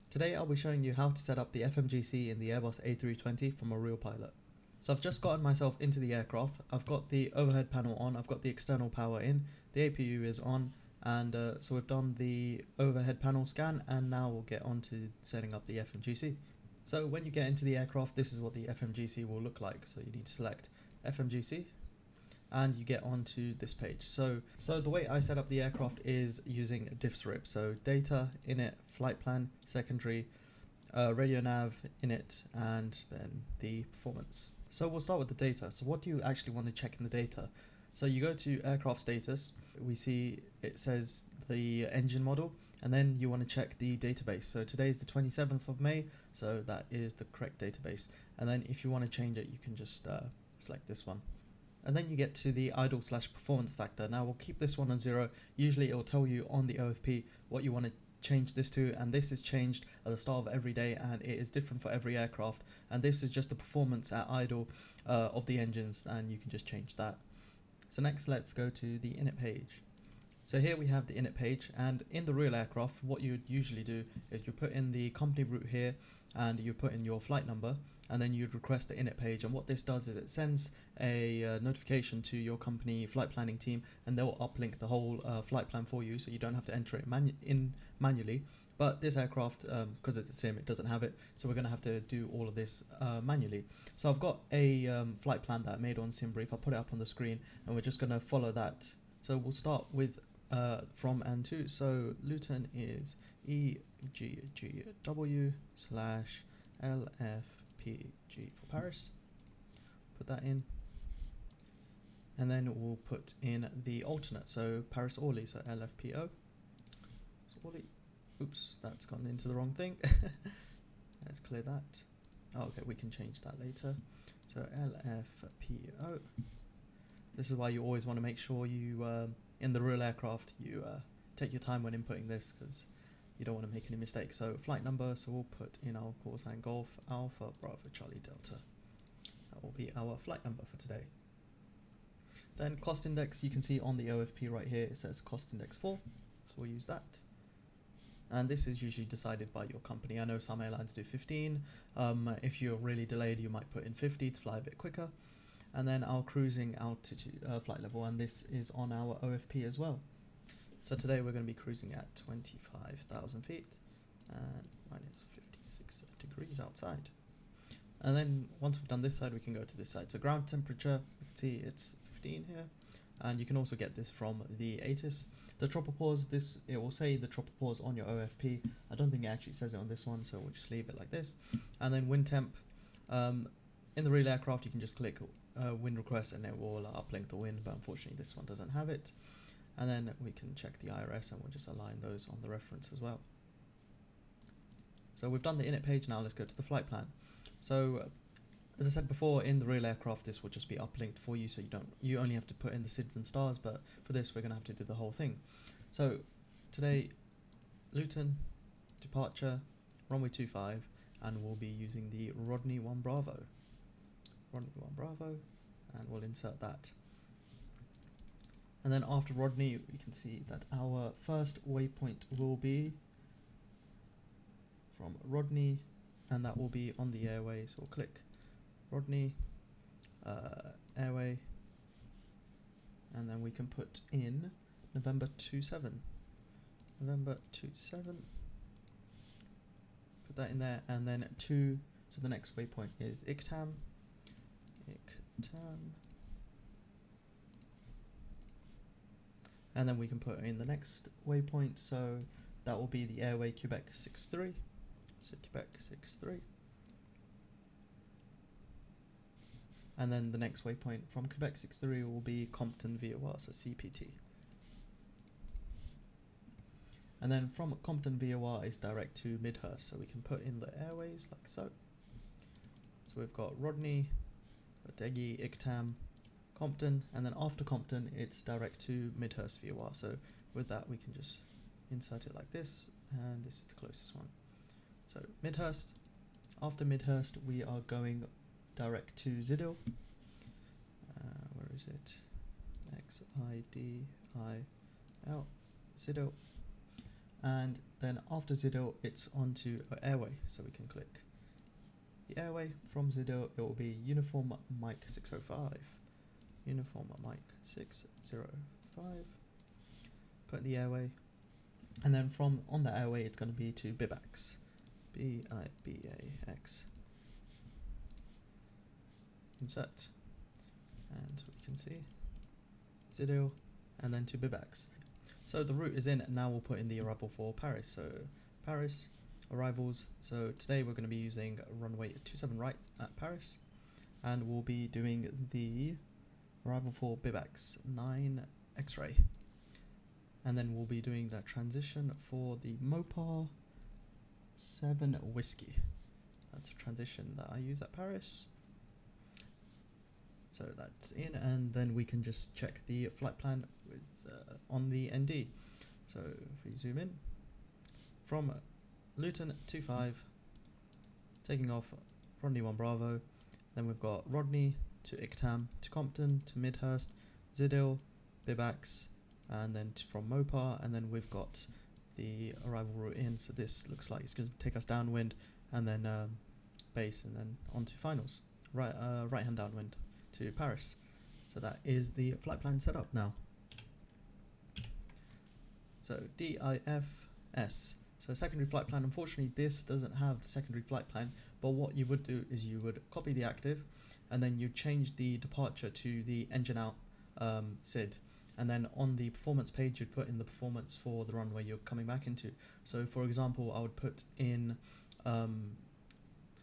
Today I'll be showing you how to set up the FMGC in the Airbus A320 from a real pilot. So I've just gotten myself into the aircraft, I've got the overhead panel on, I've got the external power in, the APU is on, and so we've done the overhead panel scan, and now we'll get on to setting up the FMGC. So when you get into the aircraft, this is what the FMGC will look like. So you need to select FMGC and you get onto this page. So the way I set up the aircraft is using diffsrib. So data, init, flight plan, secondary, radio nav, init, and then the performance. So we'll start with the data. So what do you actually want to check in the data? So you go to aircraft status, we see it says the engine model, and then you want to check the database. So today is the 27th of May, so that is the correct database. And then if you want to change it, you can just select this one. And then you get to the idle/performance factor. Now we'll keep this one on 0. Usually it will tell you on the OFP what you want to change this to, and this is changed at the start of every day, and it is different for every aircraft. And this is just the performance at idle of the engines, and you can just change that. So next, let's go to the init page. So here we have the init page, and in the real aircraft, what you would usually do is you put in the company route here, and you put in your flight number, and then you'd request the init page. And what this does is it sends a notification to your company flight planning team, and they'll uplink the whole flight plan for you, so you don't have to enter it manually. But this aircraft, because it's a sim, it doesn't have it, so we're going to have to do all of this manually. So I've got a flight plan that I made on SimBrief. I'll put it up on the screen, and we're just going to follow that. So we'll start with from and to. So Luton is EGGW/LFPG for Paris. Put that in. And then we'll put in the alternate, so Paris Orly, so LFPO. So Orly. Oops, that's gone into the wrong thing. Let's clear that. Oh, okay, we can change that later. So LFPO. This is why you always want to make sure you, in the real aircraft, you take your time when inputting this, because you don't want to make any mistakes. So flight number, so we'll put in our call sign Golf Alpha Bravo Charlie Delta. That will be our flight number for today. Then cost index, you can see on the OFP right here, it says cost index 4, so we'll use that. And this is usually decided by your company. I know some airlines do 15. If you're really delayed, you might put in 50 to fly a bit quicker. And then our cruising altitude, flight level, and this is on our OFP as well. So today we're going to be cruising at 25,000 feet and minus 56 degrees outside. And then once we've done this side, we can go to this side. So ground temperature, you can see it's 15 here. And you can also get this from the ATIS. The tropopause, it will say the tropopause on your OFP. I don't think it actually says it on this one, so we'll just leave it like this. And then wind temp. In the real aircraft, you can just click wind request and it will uplink the wind, but unfortunately this one doesn't have it. And then we can check the IRS and we'll just align those on the reference as well. So we've done the init page. Now let's go to the flight plan. So as I said before, in the real aircraft, this will just be uplinked for you, so you only have to put in the SIDS and stars, but for this we're going to have to do the whole thing. So today, Luton, departure, runway 25, and we'll be using the Rodney 1 Bravo. Rodney 1 Bravo, and we'll insert that. And then after Rodney, we can see that our first waypoint will be from Rodney, and that will be on the airway, so we'll click Rodney, airway, and then we can put in November 27. November 27. Put that in there, and then so the next waypoint is ICTAM. And then we can put in the next waypoint, so that will be the airway Quebec 63. So Quebec 63. And then the next waypoint from Quebec 63 will be Compton VOR, so CPT. And then from Compton VOR is direct to Midhurst, so we can put in the airways like so. So we've got Rodney, Deggy, ICTAM, Compton, and then after Compton it's direct to Midhurst VOR. So with that we can just insert it like this, and this is the closest one. So Midhurst. After Midhurst we are going direct to Zidil. Where is it? XIDIL, Zidil. And then after ZIDL, it's onto airway. So we can click the airway. From ZIDL, it will be Uniform Mike 605. Uniform Mike 605. Put in the airway. And then from on the airway, it's going to be to BIBAX. BIBAX. Insert. And so we can see ZIDL and then to BIBAX. So the route is in, and now we'll put in the arrival for Paris. So Paris arrivals. So today we're going to be using runway 27 right at Paris, and we'll be doing the arrival for BIBAX 9 X-ray, and then we'll be doing the transition for the Mopar 7 Whiskey. That's a transition that I use at Paris. So that's in, and then we can just check the flight plan with on the ND. So if we zoom in, from Luton 25, taking off Rodney 1 Bravo, then we've got Rodney to Ictam, to Compton, to Midhurst, ZIDL, BIBAX, and then from Mopar, and then we've got the arrival route in. So this looks like it's going to take us downwind, and then base, and then onto finals, right hand downwind to Paris. So that is the flight plan set up now. So DIFS, so secondary flight plan. Unfortunately, this doesn't have the secondary flight plan, but what you would do is you would copy the active, and then you change the departure to the engine out SID, and then on the performance page you'd put in the performance for the runway you're coming back into. So for example, I would put in so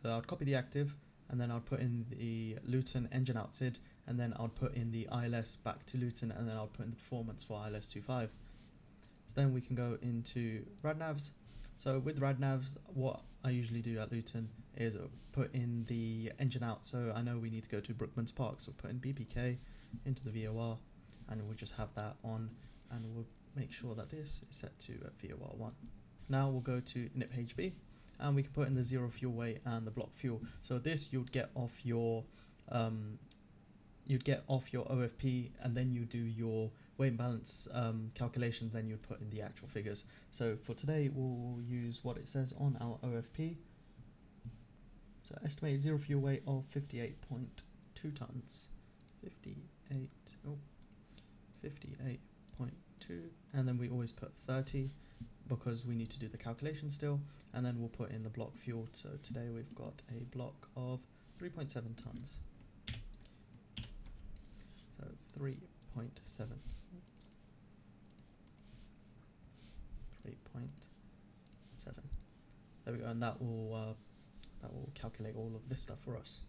I'd copy the active, and then I'd put in the Luton engine out SID, and then I'd put in the ILS back to Luton, and then I'd put in the performance for ILS 25. So then we can go into RadNavs. So with RadNavs, what I usually do at Luton is put in the engine out. So I know we need to go to Brookman's Park, so put in BPK into the VOR, and we'll just have that on, and we'll make sure that this is set to VOR 1. Now we'll go to init page B, and we can put in the 0 fuel weight and the block fuel. So this you'd get off your OFP, and then you do your weight and balance calculation, then you'd put in the actual figures. So for today we'll use what it says on our OFP. So estimated 0 fuel weight of 58.2 tons. 58.2, and then we always put 30 because we need to do the calculation still, and then we'll put in the block fuel. So today we've got a block of 3.7 tons. So 3.7. 3.7. There we go, and that will calculate all of this stuff for us.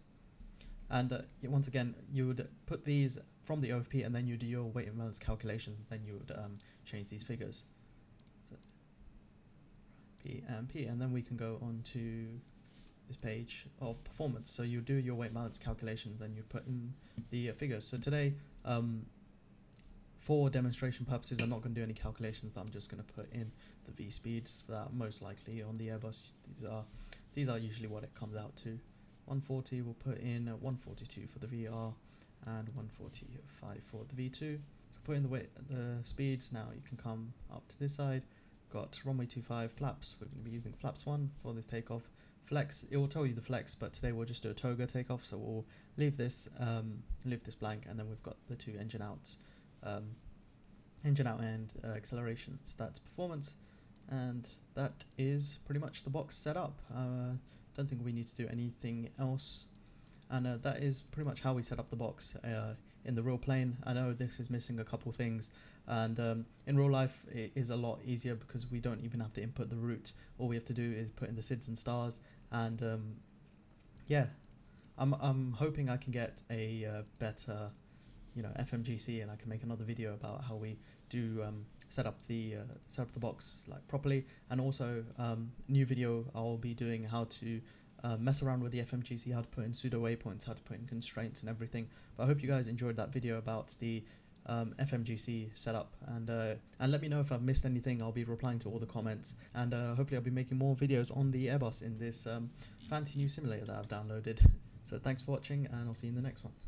And once again, you would put these from the OFP, and then you do your weight and balance calculation. Then you would change these figures. So P and P, and then we can go on to this page of performance. So you do your weight and balance calculation, then you put in the figures. So today, for demonstration purposes, I'm not going to do any calculations, but I'm just going to put in the V speeds that are most likely on the Airbus. These are usually what it comes out to. 140, we'll put in 142 for the VR and 145 for the V2. So put in the speeds. Now you can come up to this side. Got runway 25 flaps. We're going to be using flaps 1 for this takeoff. Flex, it will tell you the flex, but today we'll just do a toga takeoff. So we'll leave this blank, and then we've got the two engine out and accelerations. That's performance, and that is pretty much the box set up. Don't think we need to do anything else, and that is pretty much how we set up the box in the real plane. I know this is missing a couple things, and in real life it is a lot easier because we don't even have to input the route. All we have to do is put in the SIDS and stars, and yeah, I'm hoping I can get a better FMGC, and I can make another video about how we do set up the box like properly, and also new video I'll be doing how to mess around with the FMGC, how to put in pseudo waypoints, how to put in constraints and everything. But I hope you guys enjoyed that video about the FMGC setup, and let me know if I've missed anything. I'll be replying to all the comments, and hopefully I'll be making more videos on the Airbus in this fancy new simulator that I've downloaded. So thanks for watching, and I'll see you in the next one.